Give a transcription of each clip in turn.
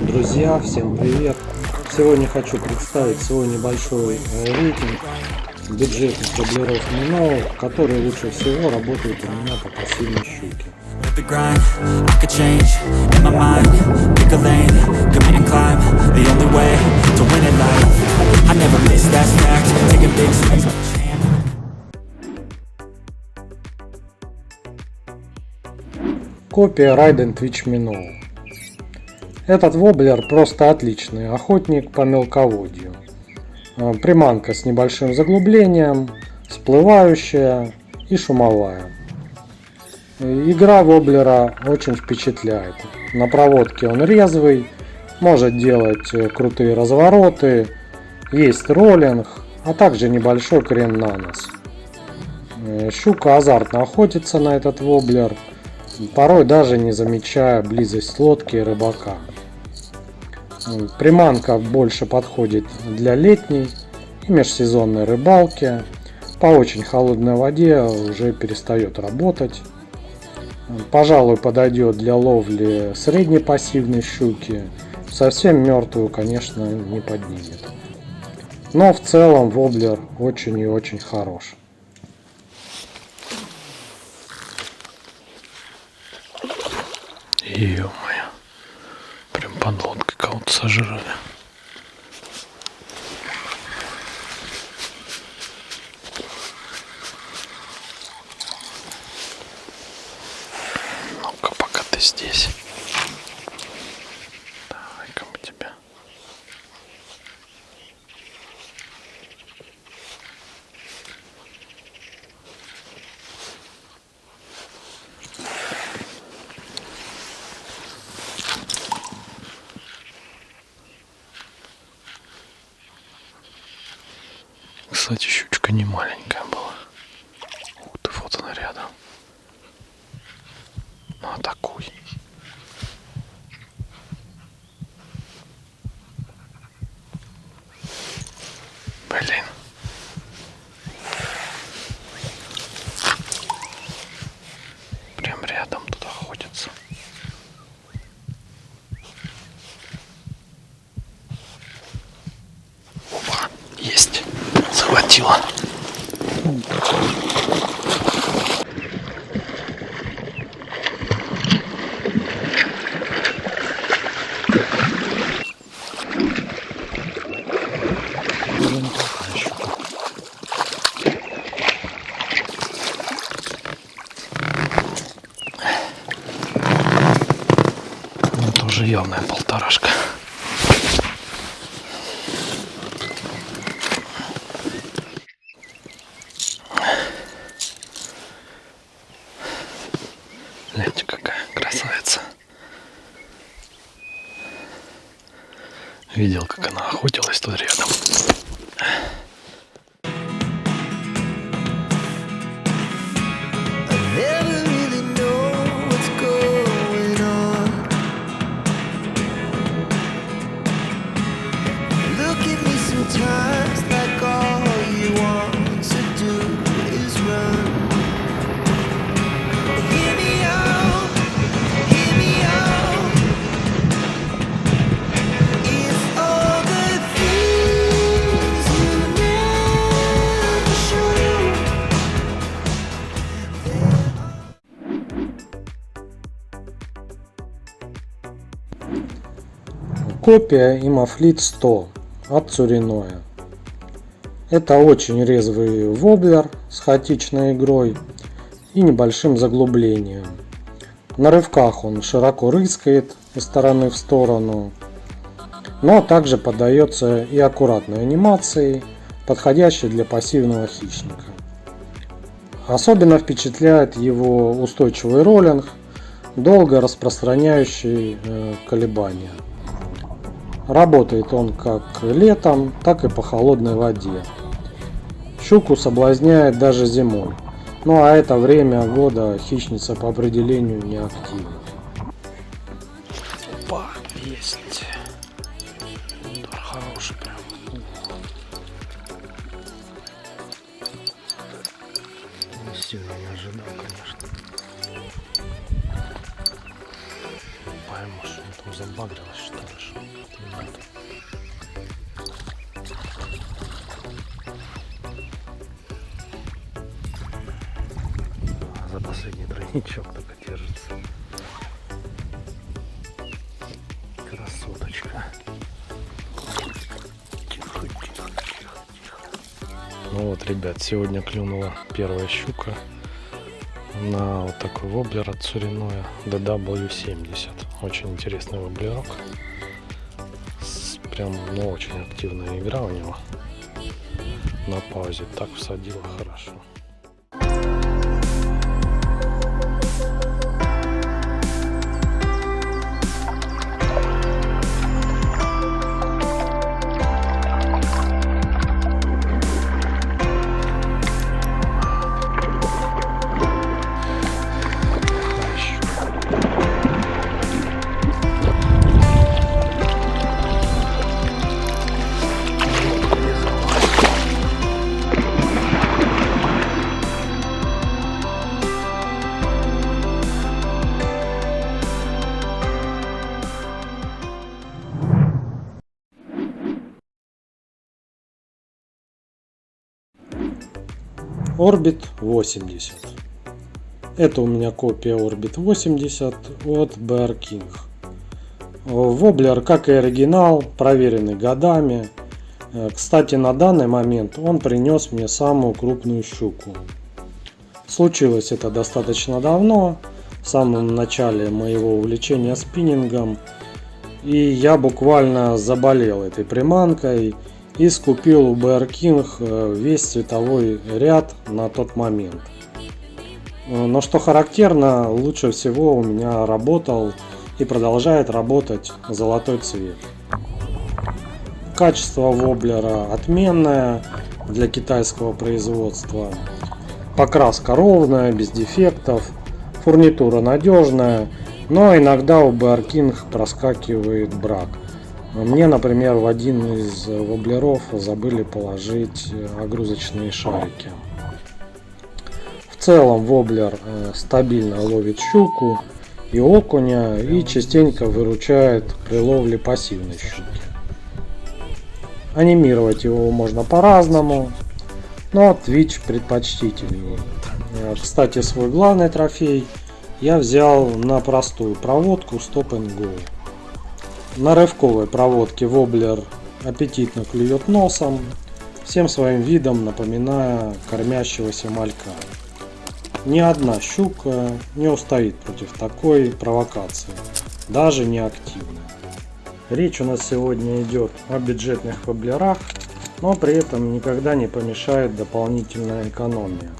Друзья, всем привет! Сегодня хочу представить свой небольшой рейтинг бюджетных воблеров Minnow, которые лучше всего работают у меня по пассивной щуке. Копия Ride and Twitch Minnow. Этот воблер просто отличный охотник по мелководью. Приманка с небольшим заглублением, всплывающая и шумовая. Игра воблера очень впечатляет. На проводке он резвый, может делать крутые развороты, есть роллинг, а также небольшой крен на нос. Щука азартно охотится на этот воблер, порой даже не замечая близость лодки и рыбака. Приманка больше подходит для летней и межсезонной рыбалки. По очень холодной воде уже перестает работать. Пожалуй, подойдет для ловли средней пассивной щуки. Совсем мертвую, конечно, не поднимет. Но в целом воблер очень и очень хорош. Ё-моё, прям под лодкой кого-то сожрали. Ну-ка, пока ты здесь. Давай-ка мы тебя. Кстати, щучка не маленькая была. Ух ты, вот она рядом. Ну, атакуй. Блин. Прям рядом тут охотится. Опа, есть. Захватила. Это уже явная полторашка. Гляньте, какая красавица. Видел, как она охотилась тут рядом. Копия Imafleet 100 от Tsurinoya. Это очень резвый воблер с хаотичной игрой и небольшим заглублением. На рывках он широко рыскает из стороны в сторону, но также поддается и аккуратной анимации, подходящей для пассивного хищника. Особенно впечатляет его устойчивый роллинг, долго распространяющий колебания. Работает он как летом, так и по холодной воде. Щуку соблазняет даже зимой. Ну а это время года хищница по определению не активна. Опа, есть. Удар хороший прям. Все, я не ожидал, конечно. Пойму, что он там забагрилось, что ли, что нет. За последний тройничок только держится. Красоточка. Тихо, тихо, тихо, тихо. Ну вот, ребят, сегодня клюнула первая щука на вот такой воблер от Цуриноя DW70. Очень интересный воблерок. Прям, ну, очень активная игра у него. На паузе так всадила хорошо. Orbit 80. Это у меня копия Orbit 80 от BR King. Воблер, как и оригинал, проверенный годами. Кстати, на данный момент он принес мне самую крупную щуку. Случилось это достаточно давно, в самом начале моего увлечения спиннингом. И я буквально заболел этой приманкой и скупил у BR King весь цветовой ряд на тот момент. Но что характерно, лучше всего у меня работал и продолжает работать золотой цвет. Качество воблера отменное для китайского производства. Покраска ровная, без дефектов, фурнитура надежная, но иногда у BR King проскакивает брак. Мне, например, в один из воблеров забыли положить огрузочные шарики. В целом воблер стабильно ловит щуку и окуня и частенько выручает при ловле пассивной щуки. Анимировать его можно по-разному, но Twitch предпочтительнее. Кстати, свой главный трофей я взял на простую проводку Stop and Go. На рывковой проводке воблер аппетитно клюет носом, всем своим видом напоминая кормящегося малька. Ни одна щука не устоит против такой провокации, даже не активной. Речь у нас сегодня идет о бюджетных воблерах, но при этом никогда не помешает дополнительная экономия.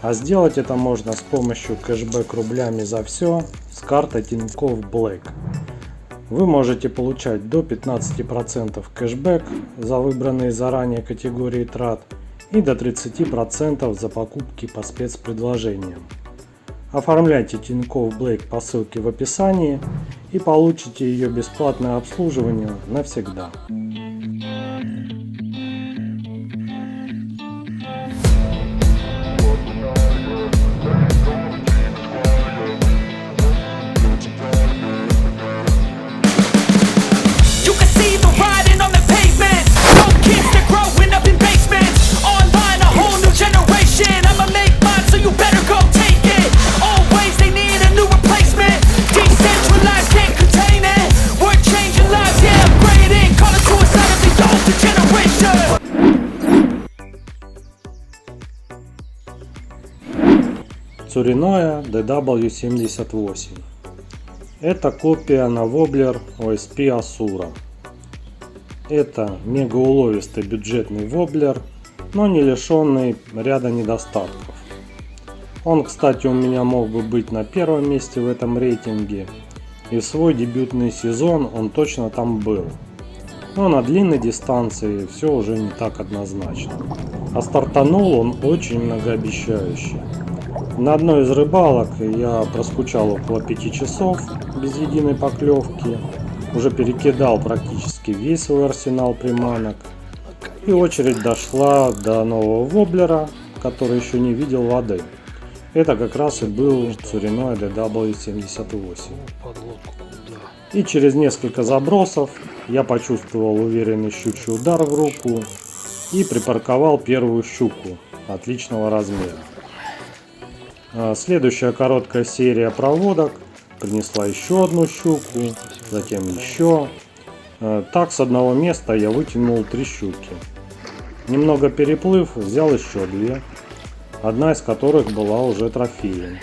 А сделать это можно с помощью кэшбэк рублями за все с картой Тинькофф Black. Вы можете получать до 15% кэшбэк за выбранные заранее категории трат и до 30% за покупки по спецпредложениям. Оформляйте Тинькофф Black по ссылке в описании и получите ее бесплатное обслуживание навсегда. Цуриноя DW78. Это копия на воблер OSP Asura. Это мегауловистый бюджетный воблер, но не лишенный ряда недостатков. Он, кстати, у меня мог бы быть на первом месте в этом рейтинге, и в свой дебютный сезон он точно там был. Но на длинной дистанции все уже не так однозначно. А стартанул он очень многообещающе. На одной из рыбалок я проскучал около 5 часов без единой поклевки, уже перекидал практически весь свой арсенал приманок, и очередь дошла до нового воблера, который еще не видел воды. Это как раз и был Tsurinoya DW78. И через несколько забросов я почувствовал уверенный щучий удар в руку и припарковал первую щуку отличного размера. Следующая короткая серия проводок принесла еще одну щуку, затем еще. Так с одного места я вытянул 3 щуки. Немного переплыв, взял еще 2, одна из которых была уже трофеем.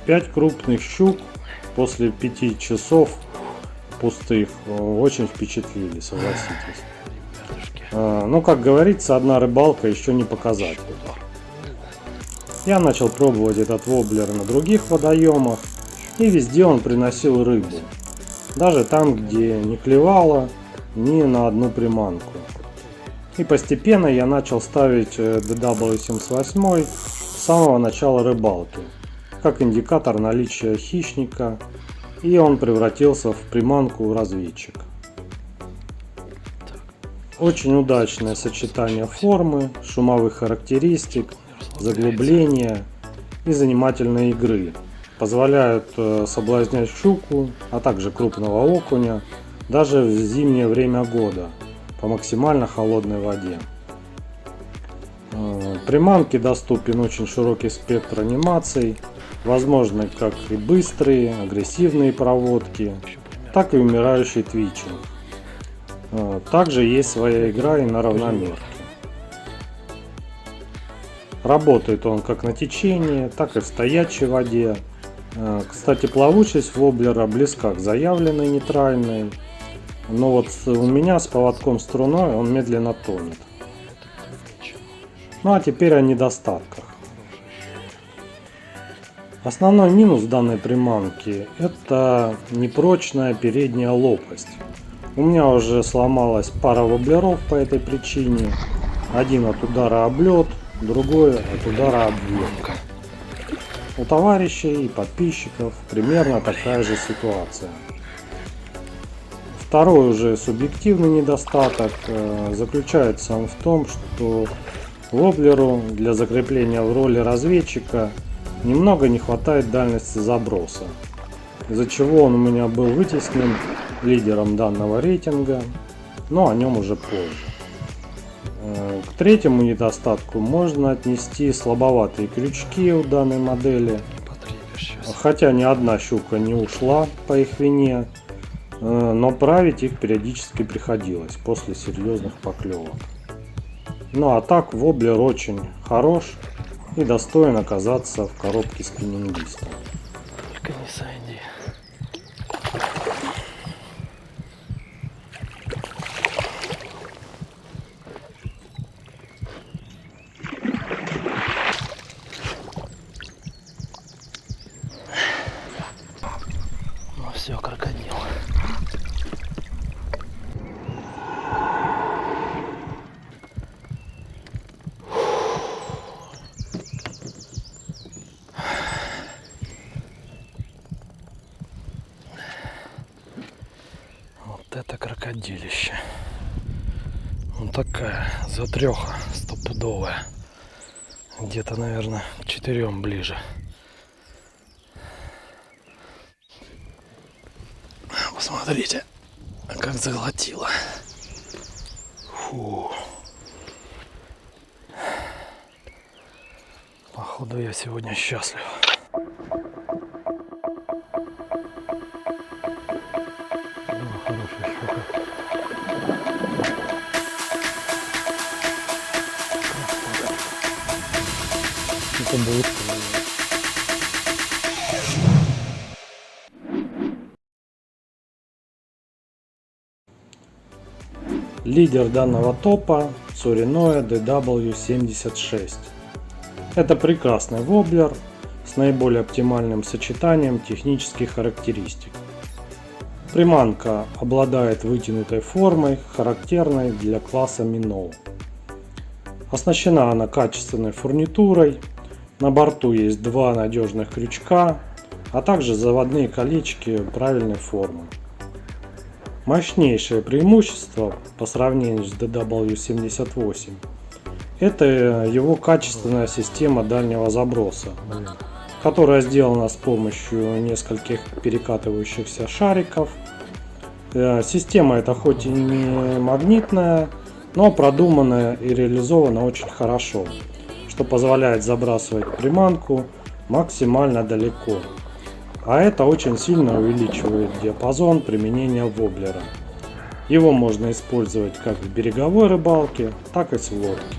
5 крупных щук после 5 часов пустых очень впечатлили, согласитесь. Но, как говорится, одна рыбалка еще не показатель. Я начал пробовать этот воблер на других водоемах, и везде он приносил рыбу. Даже там, где не клевало ни на одну приманку. И постепенно я начал ставить DW78 с самого начала рыбалки, как индикатор наличия хищника, и он превратился в приманку-разведчик. Очень удачное сочетание формы, шумовых характеристик, заглубления и занимательной игры позволяют соблазнять щуку, а также крупного окуня даже в зимнее время года по максимально холодной воде. Приманке доступен очень широкий спектр анимаций, возможны как и быстрые, агрессивные проводки, так и умирающий твичинг. Также есть своя игра и на равномерке. Работает он как на течении, так и в стоячей воде. Кстати, плавучесть воблера близка к заявленной нейтральной, но вот у меня с поводком струной он медленно тонет. Ну а теперь о недостатках. Основной минус данной приманки – это непрочная передняя лопасть. У меня уже сломалась пара воблеров по этой причине. Один от удара об лед, другой от удара об ветку. У товарищей и подписчиков примерно такая же ситуация. Второй уже субъективный недостаток заключается он в том, что воблеру для закрепления в роли разведчика немного не хватает дальности заброса, из-за чего он у меня был вытеснен лидером данного рейтинга, но о нем уже позже. К третьему недостатку можно отнести слабоватые крючки у данной модели, хотя ни одна щука не ушла по их вине, но править их периодически приходилось после серьезных поклевок. Ну а так воблер очень хорош и достоин оказаться в коробке спиннингиста. Только не Санди. Ну все, крокодил. Это крокодилище. Вот такая затрёха стопудовая. Где-то, наверное, к 4 ближе. Посмотрите, как заглотило. Фу. Походу я сегодня счастлив. Хорошая щука. Это будет. Лидер данного топа Tsurinoya DW76. Это прекрасный воблер с наиболее оптимальным сочетанием технических характеристик. Приманка обладает вытянутой формой, характерной для класса Minnow. Оснащена она качественной фурнитурой, На борту есть два надежных крючка, а также заводные колечки правильной формы. Мощнейшее преимущество по сравнению с DW78 – это его качественная система дальнего заброса, которая сделана с помощью нескольких перекатывающихся шариков. Система эта хоть и не магнитная, но продуманная и реализована очень хорошо, что позволяет забрасывать приманку максимально далеко. А это очень сильно увеличивает диапазон применения воблера. Его можно использовать как в береговой рыбалке, так и с лодки.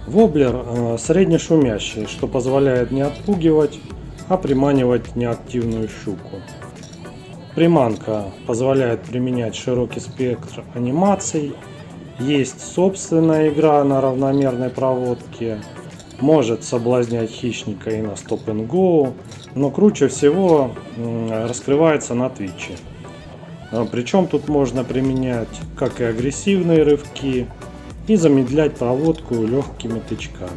Воблер среднешумящий, что позволяет не отпугивать, а приманивать неактивную щуку. Приманка позволяет применять широкий спектр анимаций, есть собственная игра на равномерной проводке, может соблазнять хищника и на Stop and Go, но круче всего раскрывается на твиче. Причем тут можно применять как и агрессивные рывки, и замедлять проводку легкими тычками.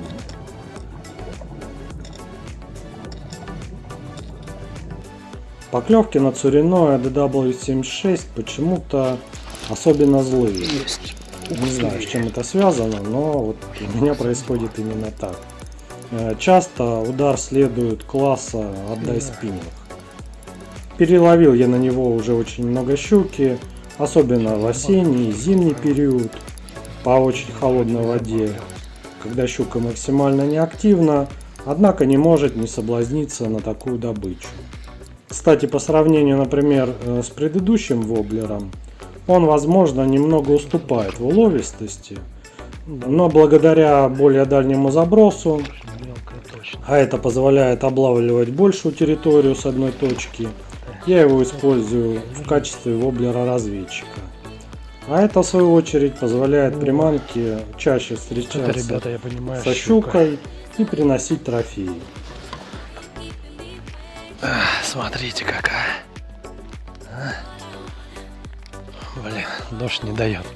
Поклевки на цуриное DW76 почему-то особенно злые. Не знаю, с чем это связано, но вот у меня происходит именно так. Часто удар следует класса «отдай спиннинг». Переловил я на него уже очень много щуки, особенно в осенний и зимний период, по очень холодной воде, когда щука максимально неактивна, однако не может не соблазниться на такую добычу. Кстати, по сравнению, например, с предыдущим воблером, он, возможно, немного уступает в уловистости, но благодаря более дальнему забросу, а это позволяет облавливать большую территорию с одной точки, я его использую в качестве воблера-разведчика. А это, в свою очередь, позволяет приманке чаще встречаться со щукой и приносить трофеи. Смотрите какая. Блин, дождь не дает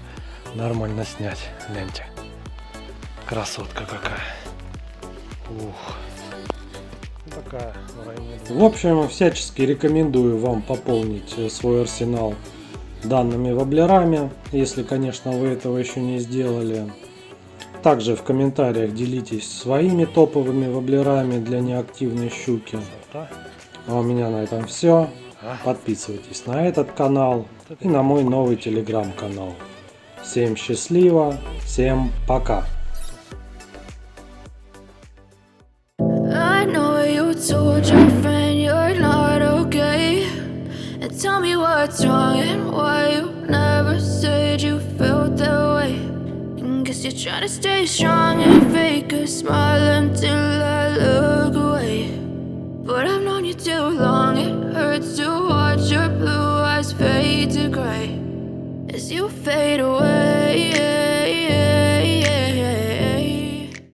нормально снять. Гляньте. Красотка какая. Ух. Такая в районе. В общем, всячески рекомендую вам пополнить свой арсенал данными воблерами, если, конечно, вы этого еще не сделали. Также в комментариях делитесь своими топовыми воблерами для неактивной щуки. А у меня на этом все. Подписывайтесь на этот канал и на мой новый телеграм-канал. Всем счастливо, всем пока. I know you told your friend you're not okay, and tell me what's wrong and why you never said you felt that way. And guess you're trying to stay strong and fake a smile until I look away. But I've known you too long, it hurts to watch your blue eyes fade to gray as you fade away.